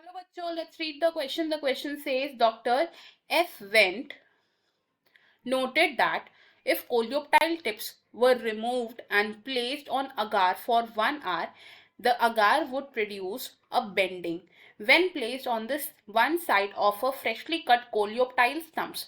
Hello, bachcho. Let's read the question. The question says, Dr. F. Wendt noted that if coleoptile tips were removed and placed on agar for 1 hour, the agar would produce a bending when placed on this one side of a freshly cut coleoptile stumps.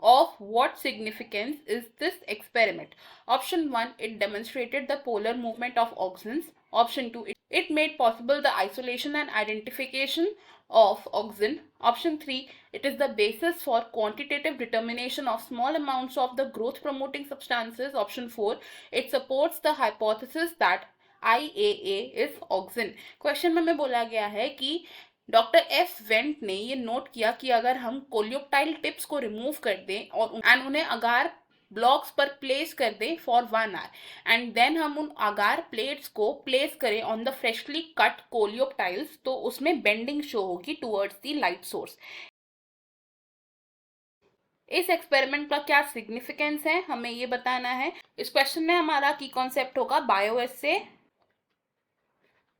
Of what significance is this experiment? Option 1, it demonstrated the polar movement of auxins. Option 2, it made possible the isolation and identification of auxin. Option 3, it is the basis for quantitative determination of small amounts of the growth promoting substances. Option 4, it supports the hypothesis that IAA is auxin. Question में बोला गया है कि doctor F went ने ये note किया कि अगर हम कोलियोप्टाइल टिप्स को रिमूव कर दें और उन्हें अगार ब्लॉक्स पर प्लेस कर दें फॉर 1 hour एंड देन हम उन अगार प्लेट्स को प्लेस करें ऑन द फ्रेशली कट कोलियोप्टाइल्स, तो उसमें बेंडिंग शो होगी टुवर्ड्स द लाइट सोर्स। इस एक्सपेरिमेंट का क्या सिग्निफिकेंस है हमें ये बताना है। इस क्वेश्चन में हमारा की कॉन्सेप्ट होगा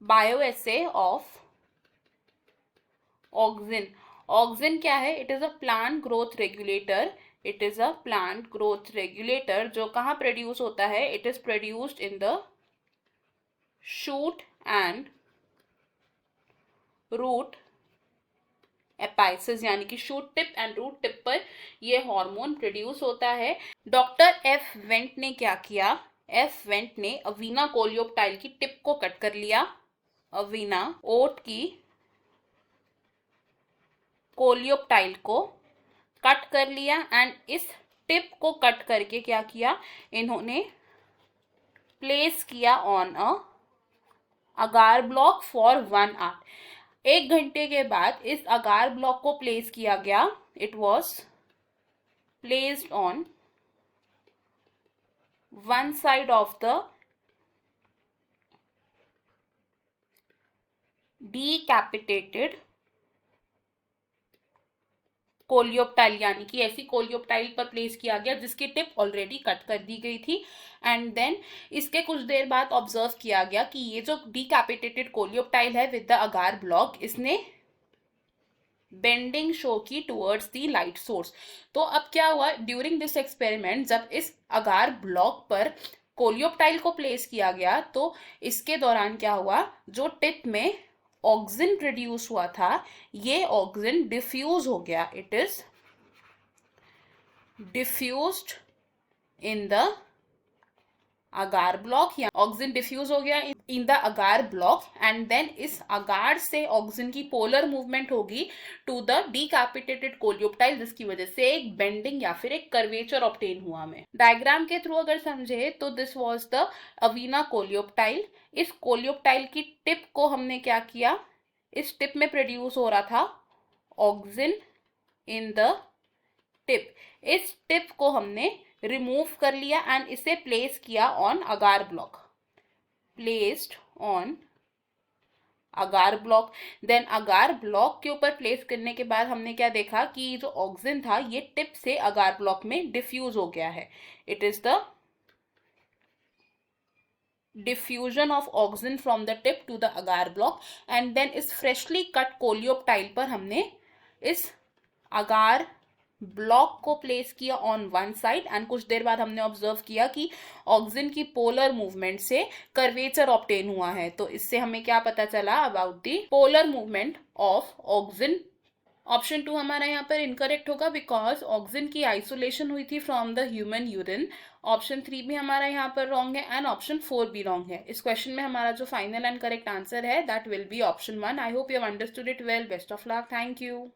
बायोएसे ऑफ ऑक्सिन। ऑक्सिन क्या है? It is a plant growth regulator. It is a plant growth regulator जो कहाँ प्रोड्यूस होता है? It is produced in the shoot and root apices, यानी कि shoot tip and root tip पर ये हार्मोन प्रोड्यूस होता है। डॉक्टर एफ वेंट ने क्या किया? एफ वेंट ने अवीना कोलियोप्टाइल की टिप को कट कर लिया। अवीना ओट की कोलियोप्टाइल को कट कर लिया एंड इस टिप को कट करके क्या किया? इन्होंने प्लेस किया on a agar block for 1 hour। 1 घंटे के बाद इस अगार ब्लॉक को प्लेस किया गया। It was placed on one side of the decapitated coleoptile, यानी कि ऐसी कोलियोप्टाइल पर प्लेस किया गया जिसकी टिप ऑलरेडी कट कर दी गई थी। एंड देन इसके कुछ देर बाद ऑब्जर्व किया गया कि ये जो डिकैपिटेटेड कोलियोप्टाइल है विद द अगार ब्लॉक, इसने बेंडिंग शो की टुवर्ड्स द लाइट सोर्स। तो अब क्या हुआ ड्यूरिंग दिस एक्सपेरिमेंट? जब इस अगार ब्लॉक पर कोलियोप्टाइल को प्लेस किया गया तो इसके दौरान क्या हुआ? जो टिप में ऑक्सिन प्रोड्यूस हुआ था, ये ऑक्सिन डिफ्यूज हो गया। It is diffused in the agar block, या ऑक्सिन डिफ्यूज हो गया in the agar block and then इस अगार से ऑक्सिन की पोलर मूवमेंट होगी टू द डिकैपिटेटेड कोलियोप्टाइल, जिसकी वजह से एक बेंडिंग या फिर एक कर्वेचर ऑब्टेन हुआ। हमें डायग्राम के थ्रू अगर समझे तो दिस वाज द अवीना कोलियोप्टाइल। इस कोलियोप्टाइल की टिप को हमने क्या किया? इस टिप में प्रोड्यूस हो रहा था ऑक्सिन इन द टिप। इस टिप को हमने रिमूव कर लिया एंड इसे प्लेस किया on agar block. Placed on agar block. Then agar block के ऊपर प्लेस करने के बाद हमने क्या देखा कि जो ऑक्सिन था ये टिप से अगार ब्लॉक में डिफ्यूज हो गया है। It is the diffusion of auxin from the tip to the agar block and then इस फ्रेशली कट कोलियोप्टाइल पर हमने इस अगार ब्लॉक को प्लेस किया ऑन वन साइड एंड कुछ देर बाद हमने ऑब्जर्व किया कि ऑक्सिन की पोलर मूवमेंट से कर्वेचर ऑब्टेन हुआ है। तो इससे हमें क्या पता चला about the polar movement of auxin? Option 2 हमारा यहाँ पर इनकरेक्ट होगा बिकॉज ऑक्सिन की आइसोलेशन हुई थी from the human urine. Option 3 भी हमारा यहाँ पर रॉन्ग है एंड ऑप्शन 4 भी रॉन्ग है। इस क्वेश्चन में हमारा जो फाइनल एंड करेक्ट आंसर है that will be option 1। I hope you have understood it well. Best of luck. Thank you.